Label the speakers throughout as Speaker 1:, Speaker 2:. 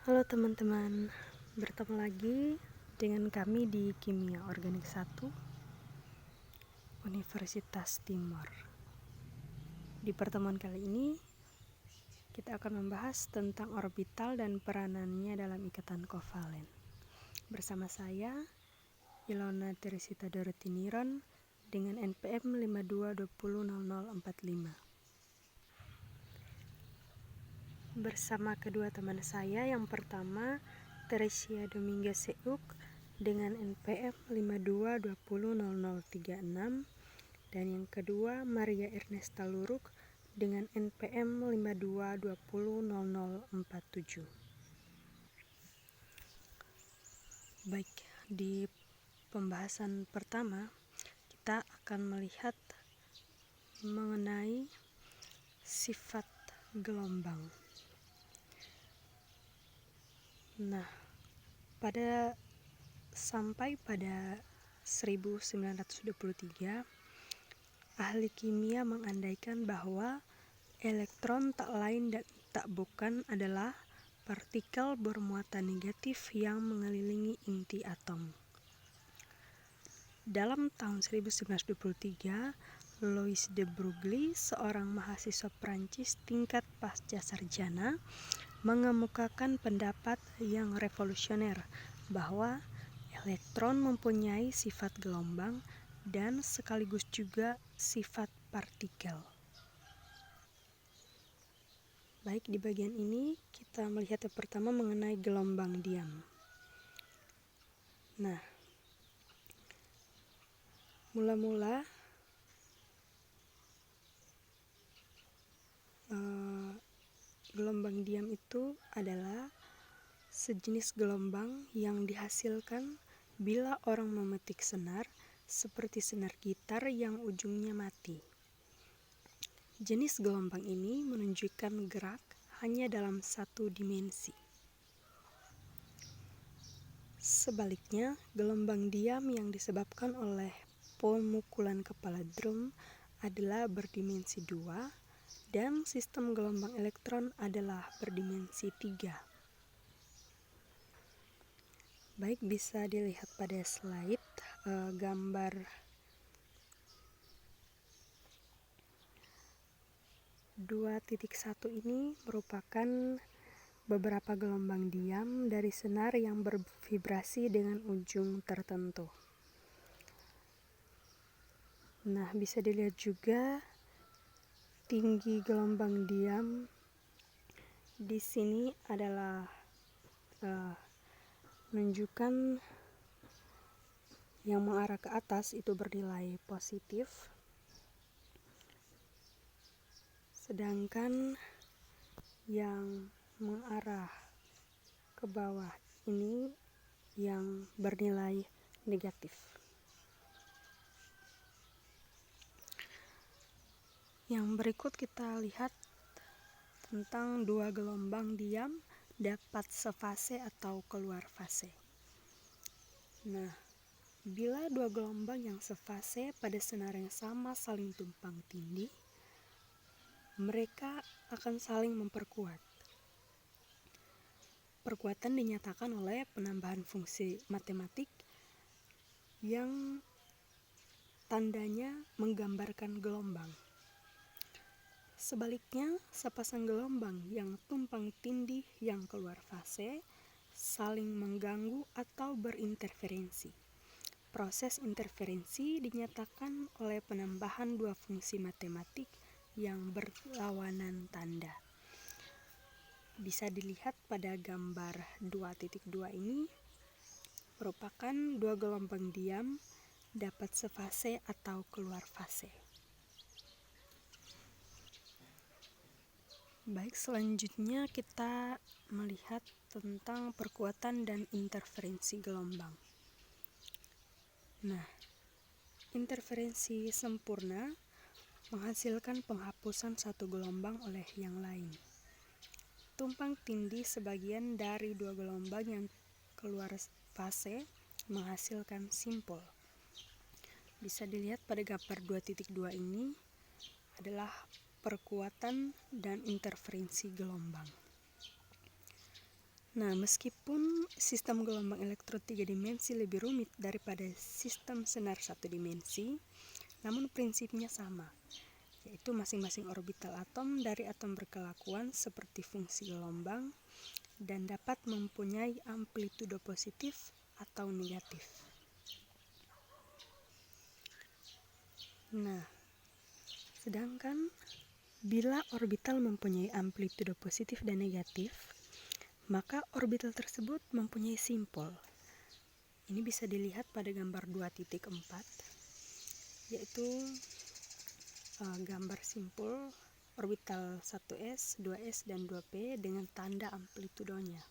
Speaker 1: Halo teman-teman, bertemu lagi dengan kami di Kimia Organik 1 Universitas Timor. Di pertemuan kali ini kita akan membahas tentang orbital dan peranannya dalam ikatan kovalen. Bersama saya Ilona Teresita Dorotiniron dengan NPM 52200045. Bersama kedua teman saya, yang pertama Teresia Dominguez Seuk dengan NPM 52200036 dan yang kedua Maria Ernesta Luruk dengan NPM 52200047. Baik, di pembahasan pertama kita akan melihat mengenai sifat gelombang. Nah, sampai pada 1923, ahli kimia mengandaikan bahwa elektron tak lain dan tak bukan adalah partikel bermuatan negatif yang mengelilingi inti atom. Dalam tahun 1923, Louis de Broglie, seorang mahasiswa Prancis tingkat pasca sarjana, mengemukakan pendapat yang revolusioner bahwa elektron mempunyai sifat gelombang dan sekaligus juga sifat partikel. Baik, di bagian ini kita melihat yang pertama mengenai gelombang diam. Nah, mula-mula gelombang diam itu adalah sejenis gelombang yang dihasilkan bila orang memetik senar, seperti senar gitar yang ujungnya mati. Jenis gelombang ini menunjukkan gerak hanya dalam satu dimensi. Sebaliknya, gelombang diam yang disebabkan oleh pemukulan kepala drum adalah berdimensi 2 dan sistem gelombang elektron adalah berdimensi 3. Baik, bisa dilihat pada slide gambar 2.1 ini merupakan beberapa gelombang diam dari senar yang bervibrasi dengan ujung tertentu. Nah, bisa dilihat juga tinggi gelombang diam di sini adalah menunjukkan yang mengarah ke atas itu bernilai positif, sedangkan yang mengarah ke bawah ini yang bernilai negatif. Yang berikut kita lihat tentang dua gelombang diam dapat sefase atau keluar fase. Nah, bila dua gelombang yang sefase pada senar yang sama saling tumpang tindih, mereka akan saling memperkuat. Perkuatan dinyatakan oleh penambahan fungsi matematik yang tandanya menggambarkan gelombang. Sebaliknya, sepasang gelombang yang tumpang tindih yang keluar fase saling mengganggu atau berinterferensi. Proses interferensi dinyatakan oleh penambahan dua fungsi matematik yang berlawanan tanda. Bisa dilihat pada gambar 2.2 ini merupakan dua gelombang diam dapat sefase atau keluar fase. Baik, selanjutnya kita melihat tentang perkuatan dan interferensi gelombang. Nah, interferensi sempurna menghasilkan penghapusan satu gelombang oleh yang lain. Tumpang tindih sebagian dari dua gelombang yang keluar fase menghasilkan simpul. Bisa dilihat pada gambar 2.2 ini adalah perkuatan dan interferensi gelombang. Nah, meskipun sistem gelombang elektron 3 dimensi lebih rumit daripada sistem senar 1 dimensi, namun prinsipnya sama, yaitu masing-masing orbital atom dari atom berkelakuan seperti fungsi gelombang dan dapat mempunyai amplitudo positif atau negatif. Nah, sedangkan bila orbital mempunyai amplitudo positif dan negatif, maka orbital tersebut mempunyai simpul. Ini bisa dilihat pada gambar 2.4, yaitu gambar simpul orbital 1s, 2s, dan 2p dengan tanda amplitudonya.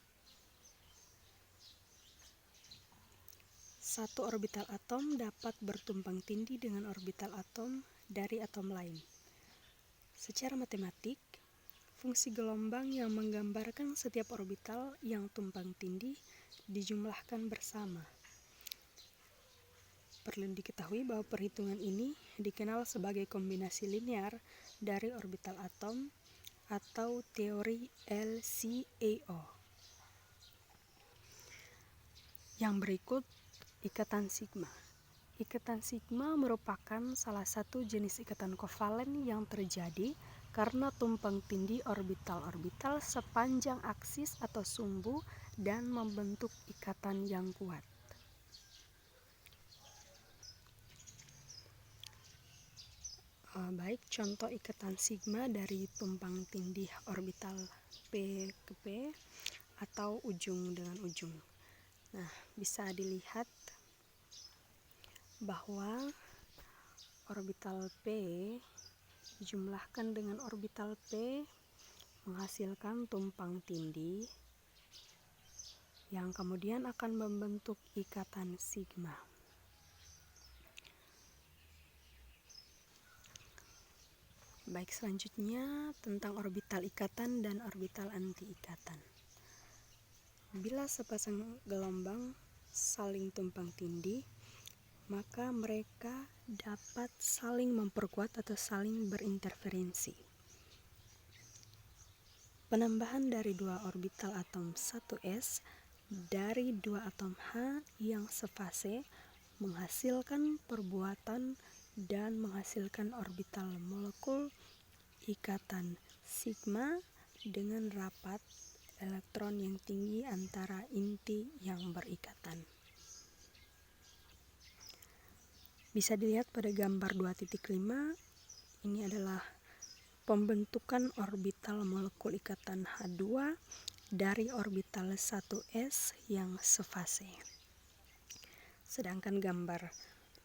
Speaker 1: Satu orbital atom dapat bertumpang tindih dengan orbital atom dari atom lain. Secara matematik, fungsi gelombang yang menggambarkan setiap orbital yang tumpang tindih dijumlahkan bersama. Perlu diketahui bahwa perhitungan ini dikenal sebagai kombinasi linear dari orbital atom atau teori LCAO. Yang berikut, ikatan sigma. Ikatan sigma merupakan salah satu jenis ikatan kovalen yang terjadi karena tumpang tindih orbital-orbital sepanjang aksis atau sumbu dan membentuk ikatan yang kuat. Baik, contoh ikatan sigma dari tumpang tindih orbital P ke P atau ujung dengan ujung. Nah, bisa dilihat bahwa orbital P dijumlahkan dengan orbital P menghasilkan tumpang tindih yang kemudian akan membentuk ikatan sigma. Baik, selanjutnya tentang orbital ikatan dan orbital anti-ikatan. Bila sepasang gelombang saling tumpang tindih, maka mereka dapat saling memperkuat atau saling berinterferensi. Penambahan dari dua orbital atom 1s dari dua atom H yang sefase menghasilkan perbuatan dan menghasilkan orbital molekul ikatan sigma dengan rapat elektron yang tinggi antara inti yang berikatan. Bisa dilihat pada gambar 2.5, ini adalah pembentukan orbital molekul ikatan H2 dari orbital 1s yang sefase. Sedangkan gambar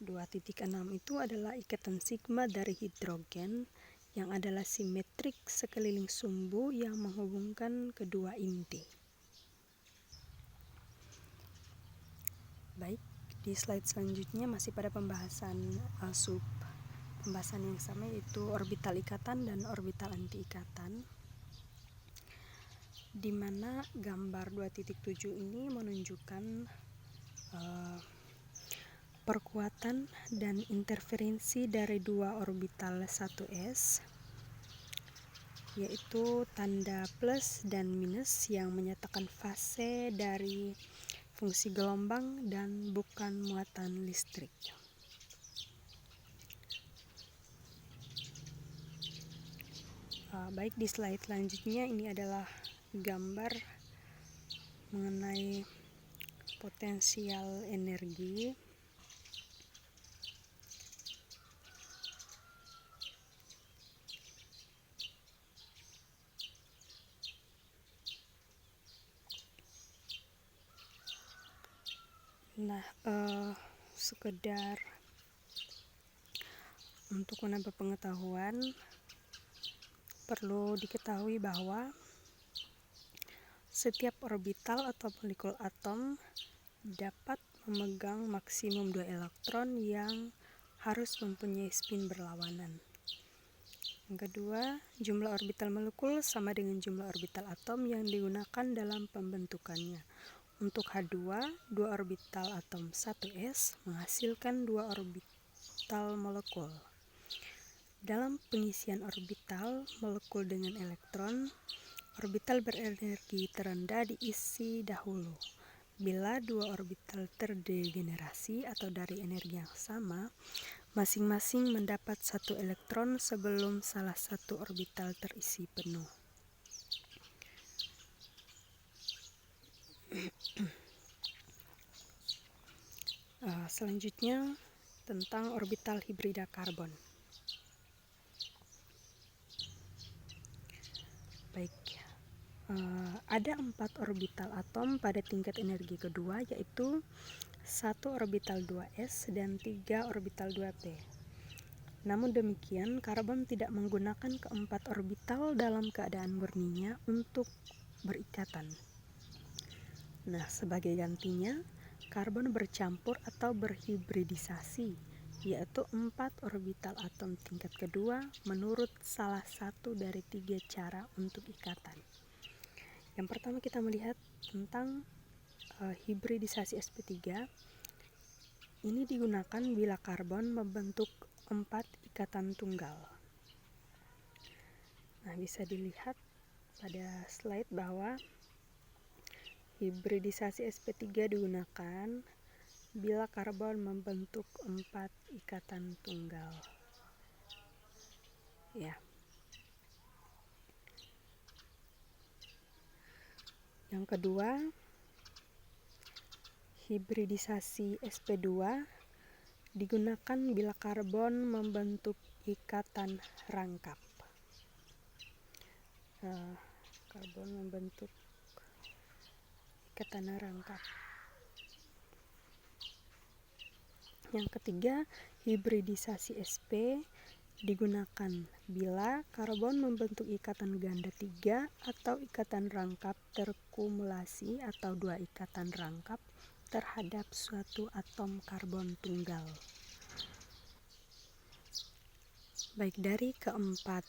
Speaker 1: 2.6 itu adalah ikatan sigma dari hidrogen yang adalah simetrik sekeliling sumbu yang menghubungkan kedua inti. Baik, di slide selanjutnya masih pada pembahasan pembahasan yang sama, yaitu orbital ikatan dan orbital anti-ikatan, di mana gambar 2.7 ini menunjukkan perkuatan dan interferensi dari dua orbital 1s, yaitu tanda plus dan minus yang menyatakan fase dari fungsi gelombang dan bukan muatan listrik. Baik, di slide selanjutnya ini adalah gambar mengenai potensial energi. Nah, sekedar untuk menambah pengetahuan, perlu diketahui bahwa setiap orbital atau molekul atom dapat memegang maksimum 2 elektron yang harus mempunyai spin berlawanan. Yang kedua, jumlah orbital molekul sama dengan jumlah orbital atom yang digunakan dalam pembentukannya. Untuk H2, 2 orbital atom 1s menghasilkan 2 orbital molekul. Dalam pengisian orbital molekul dengan elektron, Orbital berenergi terendah diisi dahulu. Bila dua orbital terdegenerasi atau dari energi yang sama, masing-masing mendapat satu elektron sebelum salah satu orbital terisi penuh. Selanjutnya tentang orbital hibrida karbon. Baik, ada 4 orbital atom pada tingkat energi kedua, yaitu 1 orbital 2s dan 3 orbital 2p. Namun demikian, karbon tidak menggunakan keempat orbital dalam keadaan murninya untuk berikatan. Nah, sebagai gantinya, karbon bercampur atau berhibridisasi, yaitu 4 orbital atom tingkat kedua menurut salah satu dari 3 cara untuk ikatan. Yang pertama kita melihat tentang hibridisasi sp3. Ini digunakan bila karbon membentuk 4 ikatan tunggal. Nah, bisa dilihat pada slide bahwa hibridisasi sp3 digunakan bila karbon membentuk 4 ikatan tunggal. Ya. Yang kedua, hibridisasi sp2 digunakan bila karbon membentuk ikatan rangkap. Karbon membentuk ikatan rangkap. Yang ketiga, hibridisasi sp digunakan bila karbon membentuk ikatan ganda 3 atau ikatan rangkap terkumulasi atau 2 ikatan rangkap terhadap suatu atom karbon tunggal. Baik, dari keempat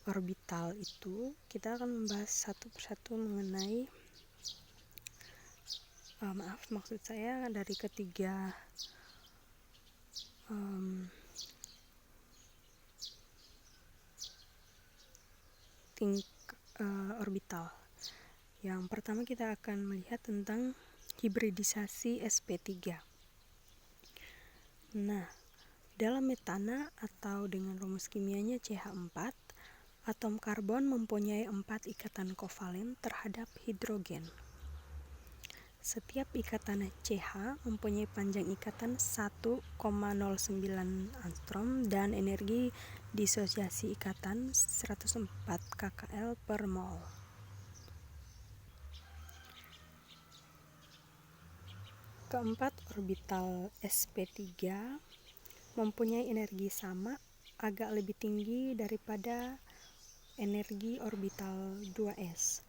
Speaker 1: orbital itu kita akan membahas satu persatu mengenai maksud saya dari ketiga orbital. Yang pertama kita akan melihat tentang hibridisasi sp3. Nah, dalam metana atau dengan rumus kimianya CH4, atom karbon mempunyai 4 ikatan kovalen terhadap hidrogen. Setiap ikatan CH mempunyai panjang ikatan 1,09 angstrom dan energi disosiasi ikatan 104 kcal per mol. Keempat orbital sp3 mempunyai energi sama, agak lebih tinggi daripada energi orbital 2s,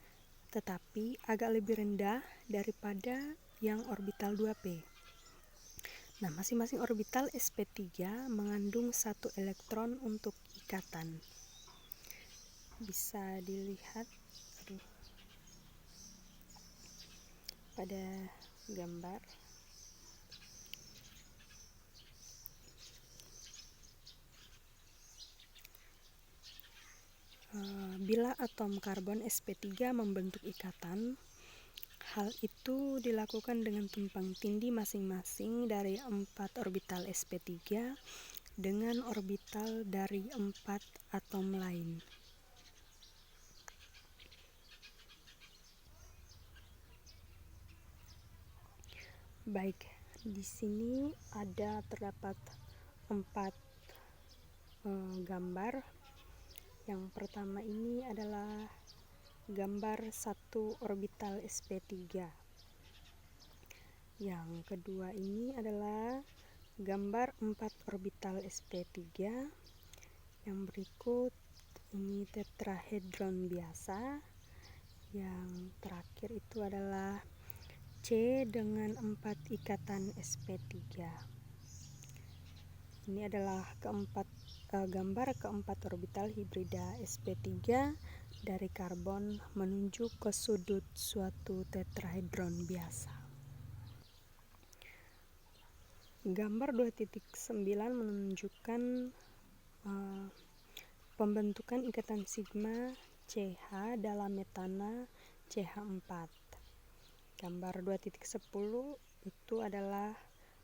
Speaker 1: tetapi agak lebih rendah daripada yang orbital 2p. Nah, masing-masing orbital sp3 mengandung 1 elektron untuk ikatan. Bisa dilihat pada gambar. Bila atom karbon sp3 membentuk ikatan, hal itu dilakukan dengan tumpang tindih masing-masing dari 4 orbital sp3 dengan orbital dari 4 atom lain. Baik, di sini terdapat 4 gambar. Yang pertama ini adalah gambar 1 orbital sp3. Yang kedua ini adalah gambar 4 orbital sp3. Yang berikut ini tetrahedron biasa. Yang terakhir itu adalah C dengan 4 ikatan sp3. Ini adalah gambar keempat orbital hibrida sp3 dari karbon menuju ke sudut suatu tetrahedron biasa. Gambar 2.9 menunjukkan pembentukan ikatan sigma CH dalam metana CH4. Gambar 2.10 itu adalah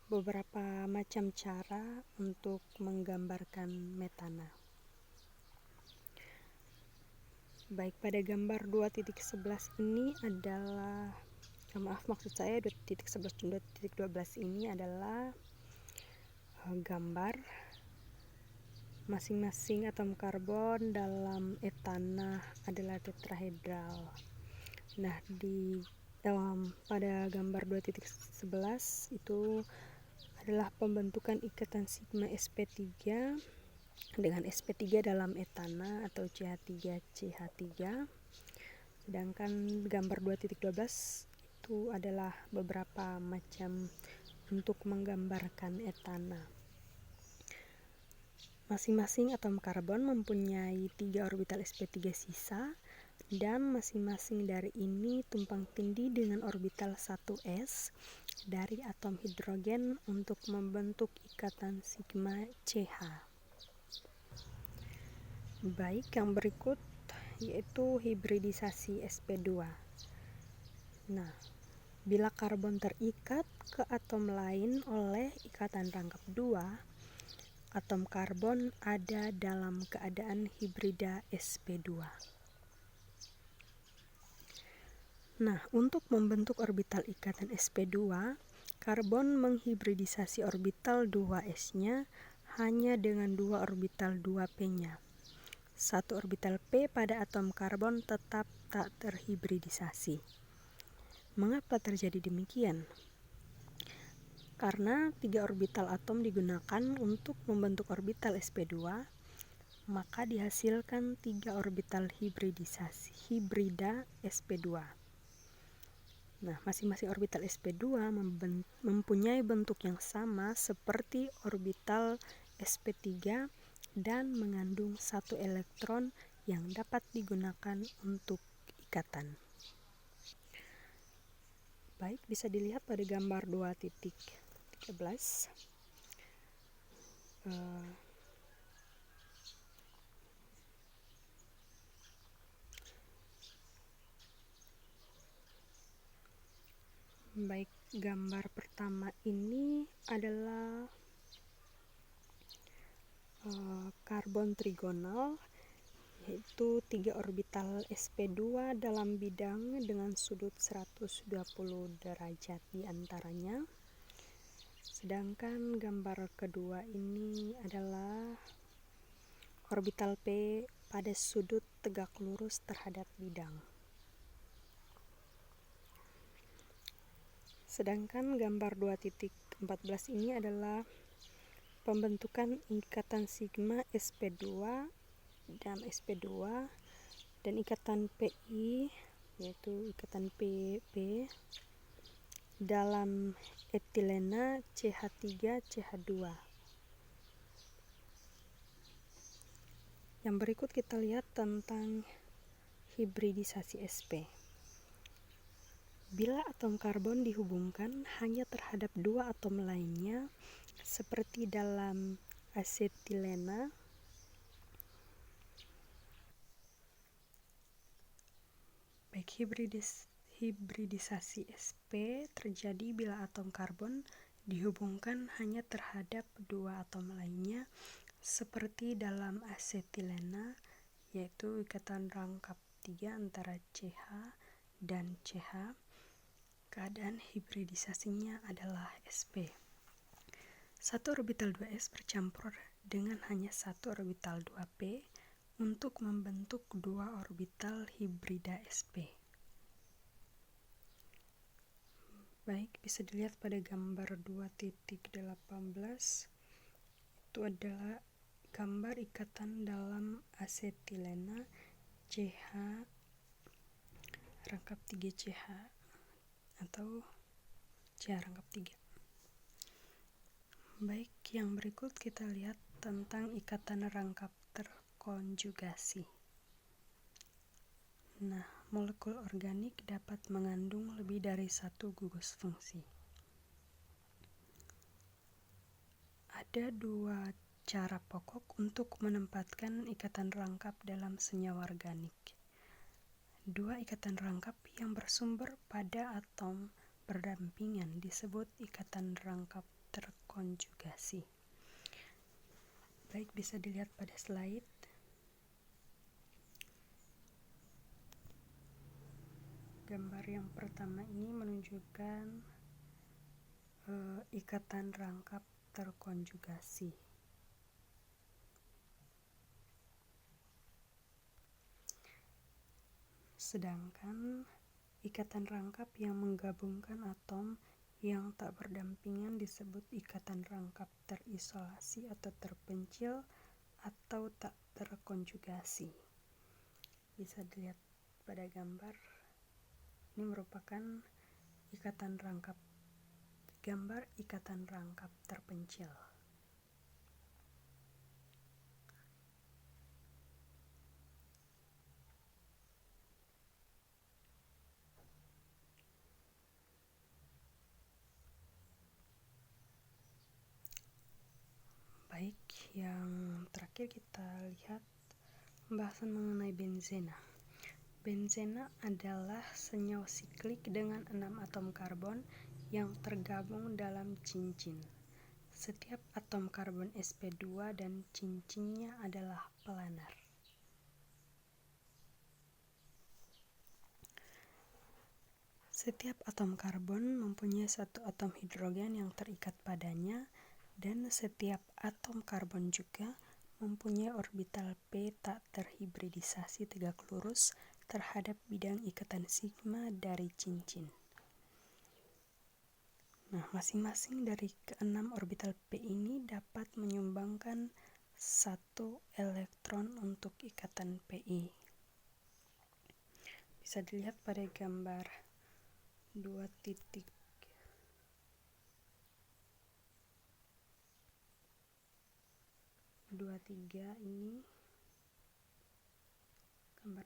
Speaker 1: beberapa macam cara untuk menggambarkan metana. Baik, pada gambar 2.11 ini adalah maksud saya 2.11 dan 2.12 ini adalah gambar masing-masing atom karbon dalam etana adalah tetrahedral. Nah, pada gambar 2.11 itu adalah pembentukan ikatan sigma sp3 dengan sp3 dalam etana atau CH3CH3. Sedangkan gambar 2.12 itu adalah beberapa macam untuk menggambarkan etana. Masing-masing atom karbon mempunyai 3 orbital sp3 sisa, dan masing-masing dari ini tumpang tindih dengan orbital 1s dari atom hidrogen untuk membentuk ikatan sigma CH. Baik, yang berikut yaitu hibridisasi sp2. Nah, bila karbon terikat ke atom lain oleh ikatan rangkap 2, atom karbon ada dalam keadaan hibrida sp2. Nah, untuk membentuk orbital ikatan sp2, karbon menghibridisasi orbital 2s-nya hanya dengan 2 orbital 2p-nya. Satu orbital p pada atom karbon tetap tak terhibridisasi. Mengapa terjadi demikian? Karena 3 orbital atom digunakan untuk membentuk orbital sp2, maka dihasilkan 3 orbital hibrida sp2. Nah, masing-masing orbital sp2 mempunyai bentuk yang sama seperti orbital sp3 dan mengandung 1 elektron yang dapat digunakan untuk ikatan. Baik, bisa dilihat pada gambar 2.13. Baik, gambar pertama ini adalah karbon trigonal, yaitu 3 orbital sp2 dalam bidang dengan sudut 120 derajat di antaranya. Sedangkan gambar kedua ini adalah orbital p pada sudut tegak lurus terhadap bidang. Sedangkan gambar 2.14 ini adalah pembentukan ikatan sigma sp2 dan ikatan pi, yaitu ikatan pp dalam etilena CH3CH2. Yang berikut kita lihat tentang hibridisasi sp. Bila atom karbon dihubungkan hanya terhadap 2 atom lainnya, seperti dalam asetilena, baik, hibridisasi sp terjadi bila atom karbon dihubungkan hanya terhadap 2 atom lainnya, seperti dalam asetilena, yaitu ikatan rangkap 3 antara CH dan CH. Keadaan hibridisasinya adalah sp. 1 orbital 2s bercampur dengan hanya 1 orbital 2p untuk membentuk 2 orbital hibrida sp. Baik, bisa dilihat pada gambar 2.18. Itu adalah gambar ikatan dalam asetilena CH rangkap 3 CH atau CH rangkap 3. Baik, yang berikut kita lihat tentang ikatan rangkap terkonjugasi. Nah, molekul organik dapat mengandung lebih dari 1 gugus fungsi. Ada 2 cara pokok untuk menempatkan ikatan rangkap dalam senyawa organik. Dua ikatan rangkap yang bersumber pada atom berdampingan disebut ikatan rangkap terkonjugasi. Baik, bisa dilihat pada slide. Gambar yang pertama ini menunjukkan ikatan rangkap terkonjugasi. Sedangkan ikatan rangkap yang menggabungkan atom yang tak berdampingan disebut ikatan rangkap terisolasi atau terpencil atau tak terkonjugasi. Bisa dilihat pada gambar. Ini merupakan gambar ikatan rangkap terpencil. Baik, yang terakhir kita lihat pembahasan mengenai benzena. Benzena adalah senyawa siklik dengan 6 atom karbon yang tergabung dalam cincin. Setiap atom karbon sp2 dan cincinnya adalah planar. Setiap atom karbon mempunyai satu atom hidrogen yang terikat padanya, dan setiap atom karbon juga mempunyai orbital p tak terhibridisasi tegak lurus terhadap bidang ikatan sigma dari cincin. Nah, masing-masing dari keenam orbital p ini dapat menyumbangkan satu elektron untuk ikatan pi. Bisa dilihat pada gambar 2.23 ini, gambar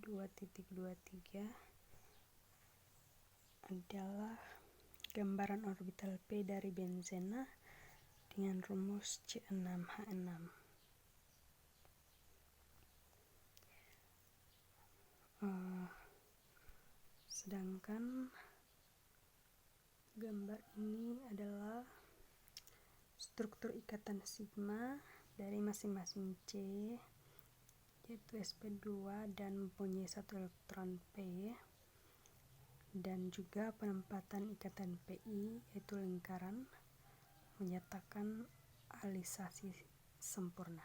Speaker 1: 2.23 adalah gambaran orbital p dari benzena dengan rumus C6H6. Sedangkan gambar ini adalah struktur ikatan sigma dari masing-masing C, yaitu sp2 dan mempunyai satu elektron p, dan juga penempatan ikatan pi yaitu lingkaran menyatakan alisasi sempurna.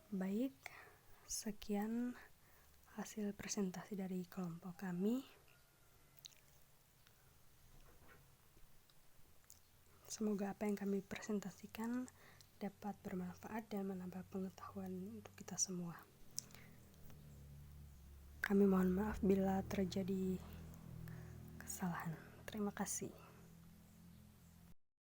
Speaker 1: Baik, sekian hasil presentasi dari kelompok kami. Semoga apa yang kami presentasikan dapat bermanfaat dan menambah pengetahuan untuk kita semua. Kami mohon maaf bila terjadi kesalahan. Terima kasih.